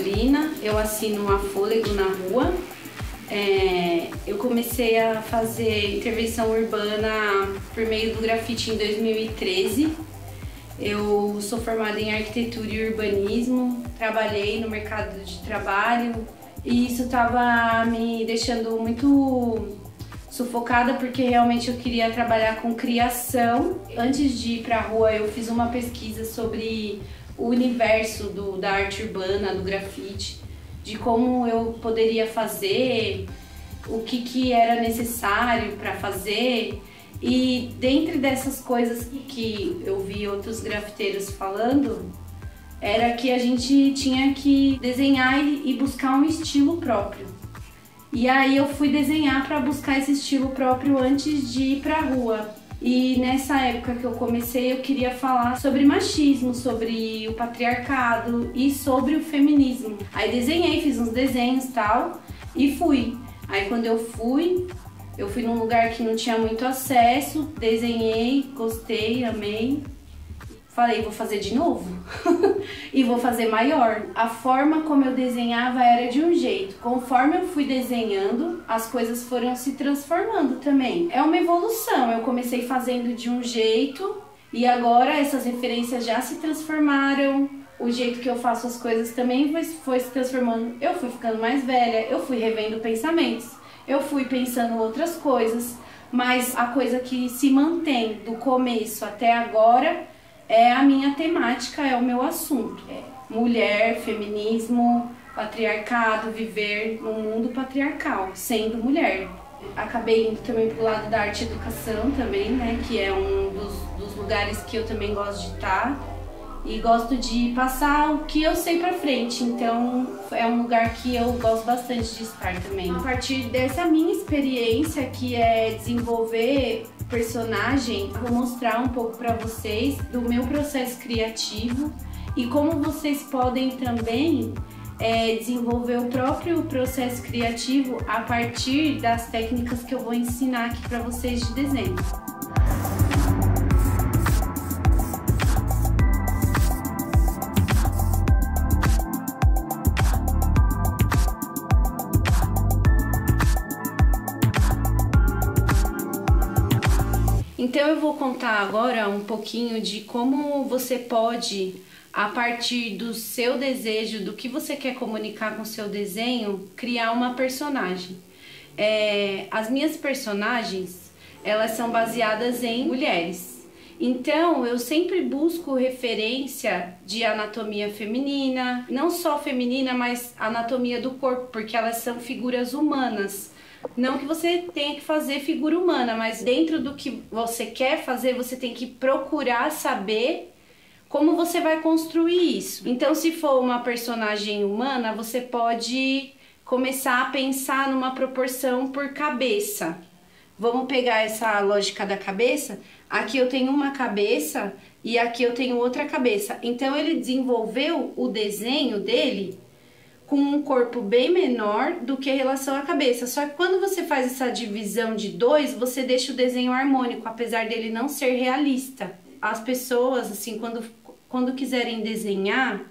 Carolina, eu assino a Fôlego na Rua. Eu comecei a fazer intervenção urbana por meio do grafite em 2013. Eu sou formada em arquitetura e urbanismo, trabalhei no mercado de trabalho e isso estava me deixando muito sufocada porque realmente eu queria trabalhar com criação. Antes de ir para a rua eu fiz uma pesquisa sobre o universo da arte urbana, do grafite, de como eu poderia fazer, o que era necessário para fazer. E dentre dessas coisas que eu vi outros grafiteiros falando, era que a gente tinha que desenhar e buscar um estilo próprio. E aí eu fui desenhar para buscar esse estilo próprio antes de ir para a rua. E nessa época que eu comecei, eu queria falar sobre machismo, sobre o patriarcado e sobre o feminismo. Aí desenhei, fiz uns desenhos e tal, e fui. Aí quando eu fui num lugar que não tinha muito acesso, desenhei, gostei, amei. Falei, vou fazer de novo e vou fazer maior. A forma como eu desenhava era de um jeito. Conforme eu fui desenhando, as coisas foram se transformando também. É uma evolução. Eu comecei fazendo de um jeito e agora essas referências já se transformaram. O jeito que eu faço as coisas também foi se transformando. Eu fui ficando mais velha, eu fui revendo pensamentos, eu fui pensando outras coisas. Mas a coisa que se mantém do começo até agora é a minha temática, é o meu assunto. Mulher, feminismo, patriarcado, viver num mundo patriarcal, sendo mulher. Acabei indo também pro lado da arte e educação também, né, que é um dos lugares que eu também gosto de estar. E gosto de passar o que eu sei pra frente, então é um lugar que eu gosto bastante de estar também. A partir dessa minha experiência, que é desenvolver personagem, vou mostrar um pouco pra vocês do meu processo criativo e como vocês podem também desenvolver o próprio processo criativo a partir das técnicas que eu vou ensinar aqui pra vocês de desenho. Então eu vou contar agora um pouquinho de como você pode, a partir do seu desejo, do que você quer comunicar com o seu desenho, criar uma personagem. As minhas personagens, elas são baseadas em mulheres. Então eu sempre busco referência de anatomia feminina, não só feminina, mas anatomia do corpo, porque elas são figuras humanas. Não que você tenha que fazer figura humana, mas dentro do que você quer fazer, você tem que procurar saber como você vai construir isso. Então, se for uma personagem humana, você pode começar a pensar numa proporção por cabeça. Vamos pegar essa lógica da cabeça? Aqui eu tenho uma cabeça e aqui eu tenho outra cabeça. Então, ele desenvolveu o desenho dele com um corpo bem menor do que em relação à cabeça. Só que quando você faz essa divisão de dois, você deixa o desenho harmônico, apesar dele não ser realista. As pessoas, assim, quando quiserem desenhar,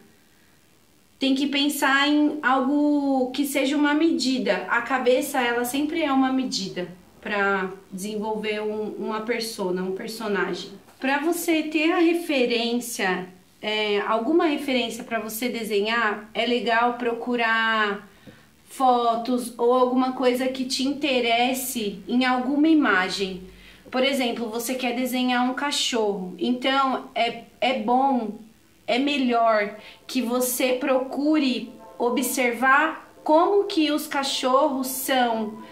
tem que pensar em algo que seja uma medida. A cabeça, ela sempre é uma medida para desenvolver uma persona, um personagem. Para você ter a referência, alguma referência para você desenhar, é legal procurar fotos ou alguma coisa que te interesse em alguma imagem. Por exemplo, você quer desenhar um cachorro, então é melhor que você procure observar como que os cachorros são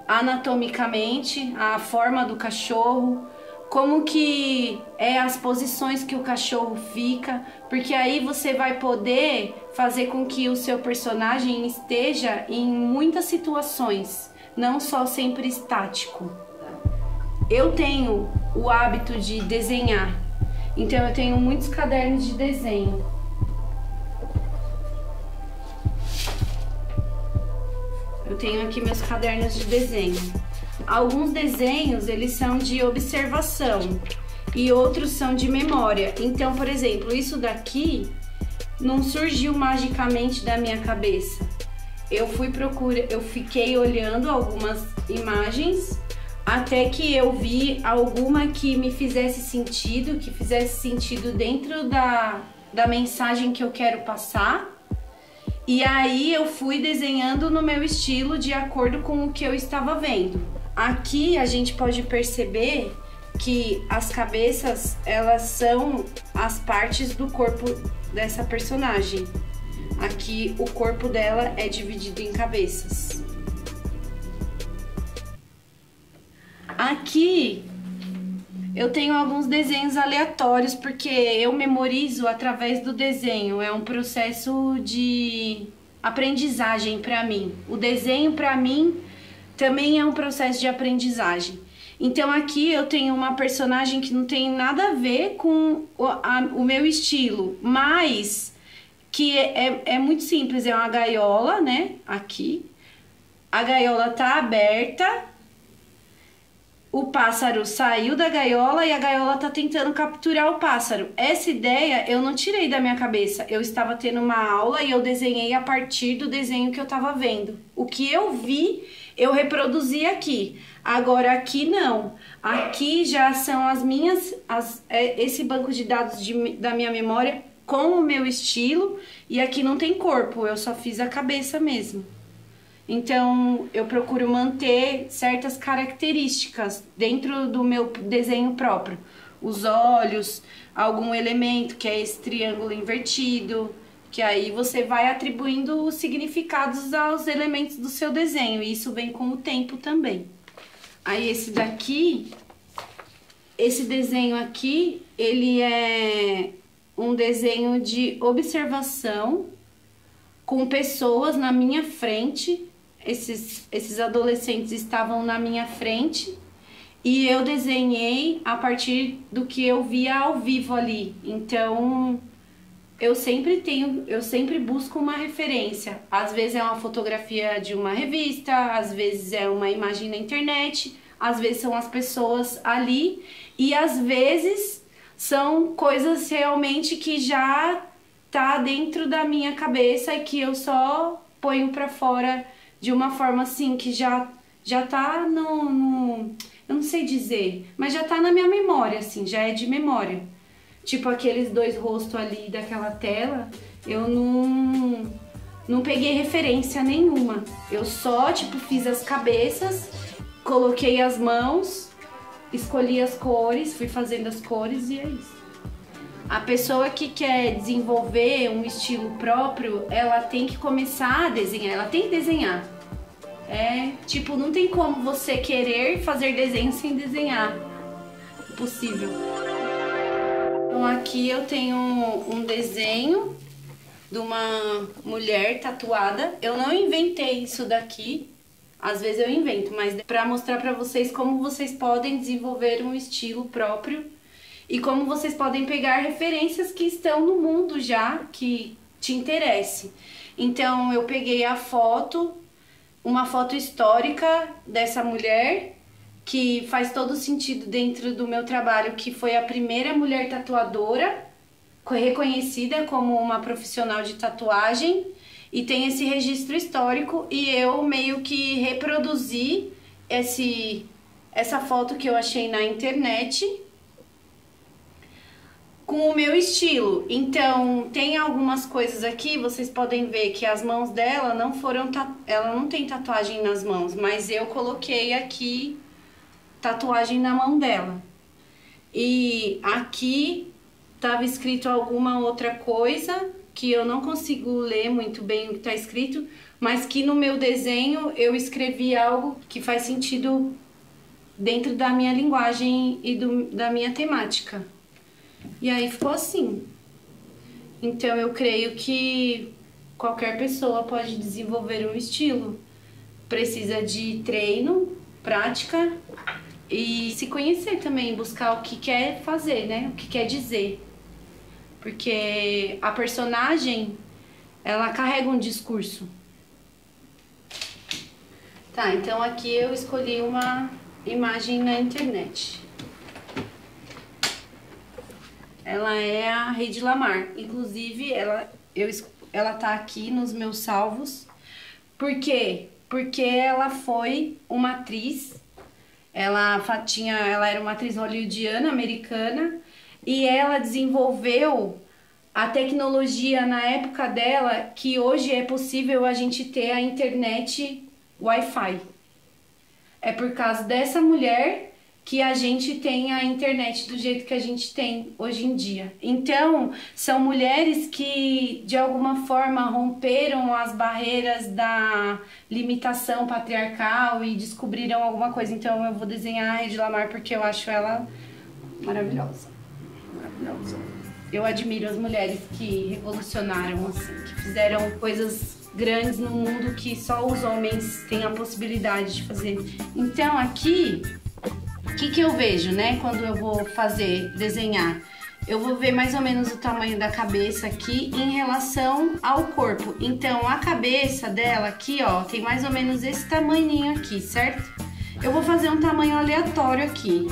anatomicamente, a forma do cachorro, como que as posições que o cachorro fica, porque aí você vai poder fazer com que o seu personagem esteja em muitas situações, não só sempre estático. Eu tenho o hábito de desenhar, então eu tenho muitos cadernos de desenho. Eu tenho aqui meus cadernos de desenho. Alguns desenhos, eles são de observação e outros são de memória. Então, por exemplo, isso daqui não surgiu magicamente da minha cabeça. Eu fiquei olhando algumas imagens até que eu vi alguma que me fizesse sentido dentro da mensagem que eu quero passar. E aí eu fui desenhando no meu estilo de acordo com o que eu estava vendo. Aqui a gente pode perceber que as cabeças, elas são as partes do corpo dessa personagem. Aqui o corpo dela é dividido em cabeças. Aqui eu tenho alguns desenhos aleatórios porque eu memorizo através do desenho. É um processo de aprendizagem para mim. O desenho para mim também é um processo de aprendizagem. Então aqui eu tenho uma personagem que não tem nada a ver com o meu estilo, mas que é muito simples. É uma gaiola, né? Aqui. A gaiola tá aberta. O pássaro saiu da gaiola e a gaiola tá tentando capturar o pássaro. Essa ideia eu não tirei da minha cabeça. Eu estava tendo uma aula e eu desenhei a partir do desenho que eu estava vendo. O que eu vi, eu reproduzi aqui. Agora aqui não. Aqui já são as minhas, esse banco de dados da minha memória com o meu estilo. E aqui não tem corpo, eu só fiz a cabeça mesmo. Então, eu procuro manter certas características dentro do meu desenho próprio. Os olhos, algum elemento, que é esse triângulo invertido, que aí você vai atribuindo os significados aos elementos do seu desenho, e isso vem com o tempo também. Aí esse daqui, esse desenho aqui, ele é um desenho de observação com pessoas na minha frente. Esses adolescentes estavam na minha frente e eu desenhei a partir do que eu via ao vivo ali. Então, eu sempre busco uma referência. Às vezes é uma fotografia de uma revista, às vezes é uma imagem na internet, às vezes são as pessoas ali e às vezes são coisas realmente que já tá dentro da minha cabeça e que eu só ponho pra fora de uma forma assim que já tá eu não sei dizer, mas já tá na minha memória, assim, já é de memória. Tipo aqueles dois rostos ali daquela tela, eu não peguei referência nenhuma. Eu só, tipo, fiz as cabeças, coloquei as mãos, escolhi as cores, fui fazendo as cores e é isso. A pessoa que quer desenvolver um estilo próprio, ela tem que começar a desenhar, ela tem que desenhar. Tipo, não tem como você querer fazer desenho sem desenhar. Impossível. Então aqui eu tenho um desenho de uma mulher tatuada. Eu não inventei isso daqui. Às vezes eu invento, mas para mostrar para vocês como vocês podem desenvolver um estilo próprio e como vocês podem pegar referências que estão no mundo já, que te interesse. Então eu peguei a foto, uma foto histórica dessa mulher, que faz todo sentido dentro do meu trabalho, que foi a primeira mulher tatuadora, reconhecida como uma profissional de tatuagem, e tem esse registro histórico, e eu meio que reproduzi essa foto que eu achei na internet com o meu estilo. Então, tem algumas coisas aqui, vocês podem ver que as mãos dela ela não tem tatuagem nas mãos, mas eu coloquei aqui tatuagem na mão dela. E aqui estava escrito alguma outra coisa que eu não consigo ler muito bem o que está escrito, mas que no meu desenho eu escrevi algo que faz sentido dentro da minha linguagem e da minha temática. E aí ficou assim. Então eu creio que qualquer pessoa pode desenvolver um estilo. Precisa de treino, prática e se conhecer também, buscar o que quer fazer, né? O que quer dizer. Porque a personagem, ela carrega um discurso. Tá, então aqui eu escolhi uma imagem na internet. Ela é a Hedy Lamarr. Inclusive, ela ela tá aqui nos meus salvos. Por quê? Porque ela foi uma atriz, ela era uma atriz hollywoodiana, americana, e ela desenvolveu a tecnologia na época dela que hoje é possível a gente ter a internet Wi-Fi. É por causa dessa mulher que a gente tem a internet do jeito que a gente tem hoje em dia. Então, são mulheres que, de alguma forma, romperam as barreiras da limitação patriarcal e descobriram alguma coisa. Então, eu vou desenhar a Hedy Lamarr porque eu acho ela maravilhosa. Maravilhosa. Eu admiro as mulheres que revolucionaram, assim, que fizeram coisas grandes no mundo que só os homens têm a possibilidade de fazer. Então, aqui... O que eu vejo, né, quando eu vou desenhar? Eu vou ver mais ou menos o tamanho da cabeça aqui em relação ao corpo. Então, a cabeça dela aqui, ó, tem mais ou menos esse tamanhinho aqui, certo? Eu vou fazer um tamanho aleatório aqui.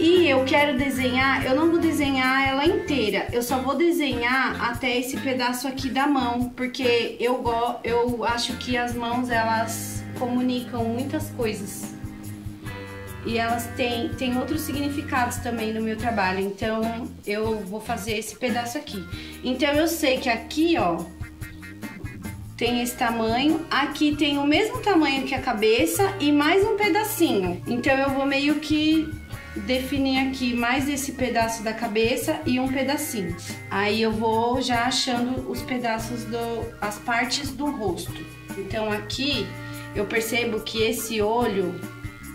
E eu quero desenhar, eu não vou desenhar ela inteira, eu só vou desenhar até esse pedaço aqui da mão, porque eu acho que as mãos, elas comunicam muitas coisas e elas têm outros significados também no meu trabalho. Então eu vou fazer esse pedaço aqui. Então eu sei que aqui, ó, tem esse tamanho, aqui tem o mesmo tamanho que a cabeça e mais um pedacinho. Então eu vou meio que definir aqui mais esse pedaço da cabeça e um pedacinho. Aí eu vou já achando os pedaços as partes do rosto. Então aqui eu percebo que esse olho,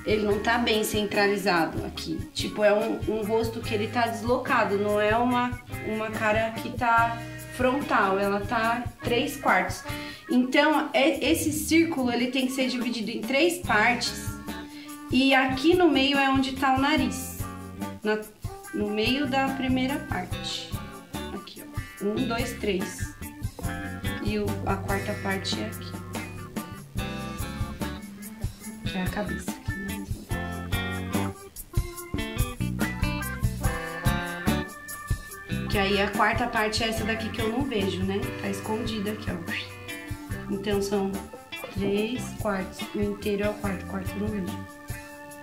ele não tá bem centralizado aqui. Tipo, é um rosto que ele tá deslocado, não é uma cara que tá frontal, ela tá 3/4. Então, esse círculo, ele tem que ser dividido em 3 partes. E aqui no meio é onde tá o nariz. No meio da primeira parte. Aqui, ó. 1, 2, 3. E a quarta parte é aqui. Que é a cabeça. Que aí a quarta parte é essa daqui que eu não vejo, né? Tá escondida aqui, ó. Então são 3/4. O inteiro é o quarto eu não vejo.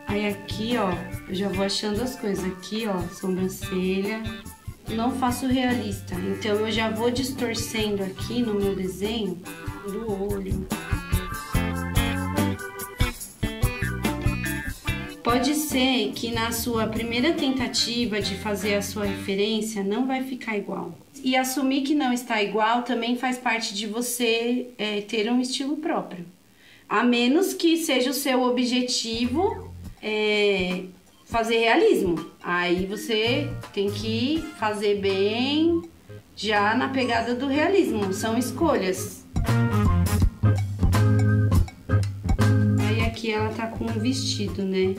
Aí aqui, ó, eu já vou achando as coisas. Aqui, ó, sobrancelha. Não faço realista. Então eu já vou distorcendo aqui no meu desenho do olho. Pode ser que na sua primeira tentativa de fazer a sua referência não vai ficar igual. E assumir que não está igual também faz parte de você ter um estilo próprio. A menos que seja o seu objetivo fazer realismo. Aí você tem que fazer bem já na pegada do realismo. São escolhas. Aí aqui ela tá com um vestido, né?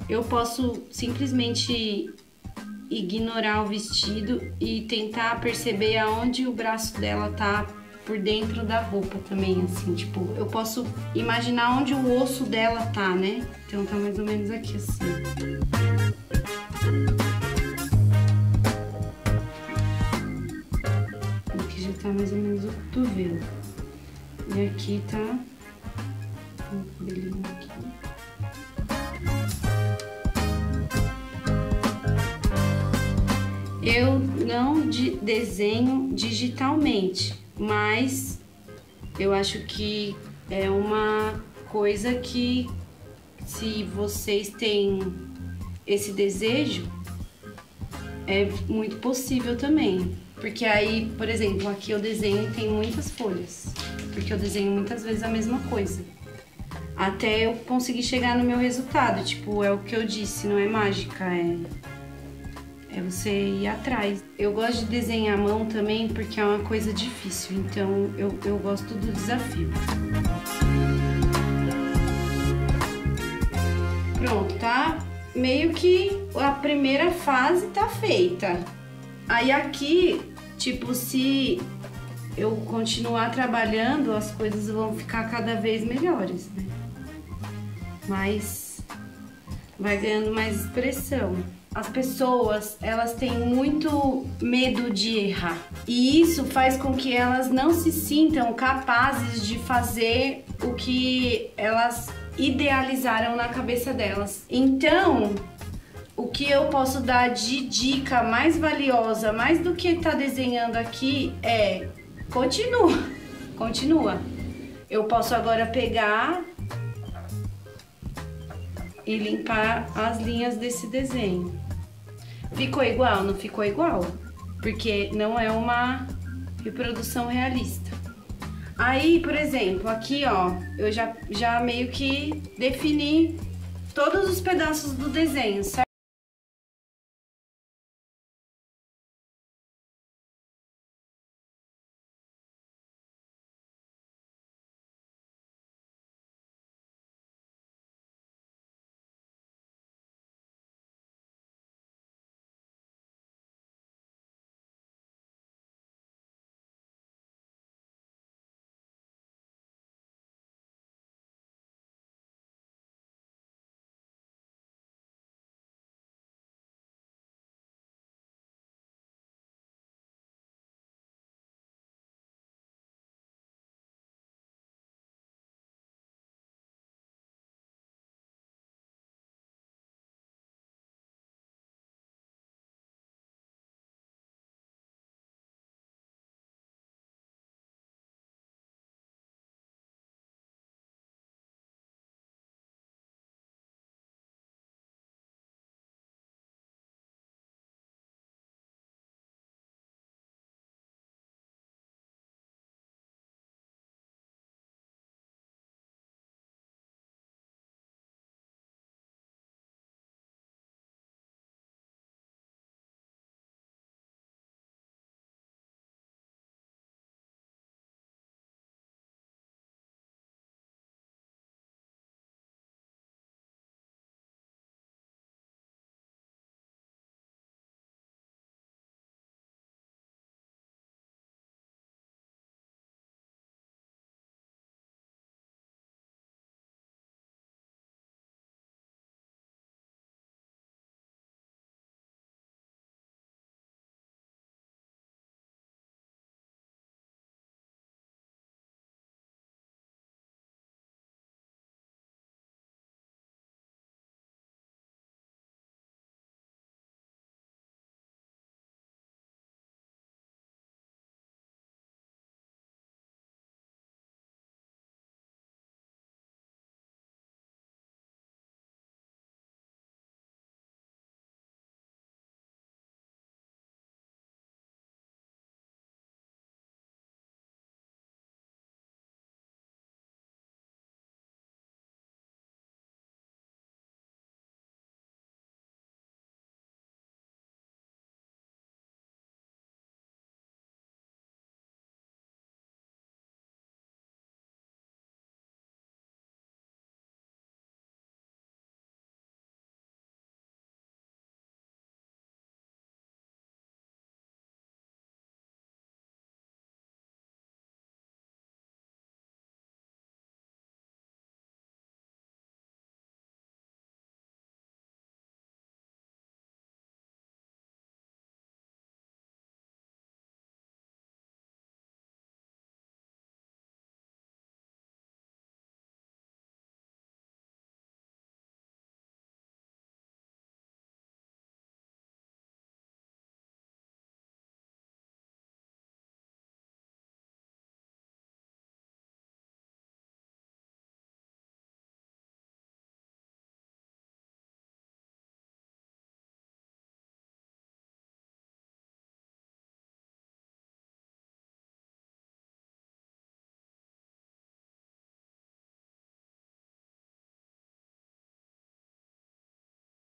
Eu posso simplesmente ignorar o vestido e tentar perceber aonde o braço dela tá por dentro da roupa também, assim, tipo, eu posso imaginar onde o osso dela tá, né? Então tá mais ou menos aqui, assim. Aqui já tá mais ou menos o cotovelo. E aqui tá o cabelinho aqui. Eu não desenho digitalmente, mas eu acho que é uma coisa que, se vocês têm esse desejo, é muito possível também. Porque aí, por exemplo, aqui eu desenho e tem muitas folhas, porque eu desenho muitas vezes a mesma coisa. Até eu conseguir chegar no meu resultado, tipo, é o que eu disse, não é mágica, é você ir atrás. Eu gosto de desenhar à mão também porque é uma coisa difícil, então eu gosto do desafio. Pronto, tá? Meio que a primeira fase tá feita. Aí aqui, tipo, se eu continuar trabalhando, as coisas vão ficar cada vez melhores, né? Mas vai ganhando mais expressão. as pessoas, elas têm muito medo de errar. E isso faz com que elas não se sintam capazes de fazer o que elas idealizaram na cabeça delas. Então, o que eu posso dar de dica mais valiosa, mais do que tá desenhando aqui, é continua. Eu posso agora pegar e limpar as linhas desse desenho. Ficou igual? Não ficou igual? Porque não é uma reprodução realista. Aí, por exemplo, aqui ó, eu já meio que defini todos os pedaços do desenho, certo?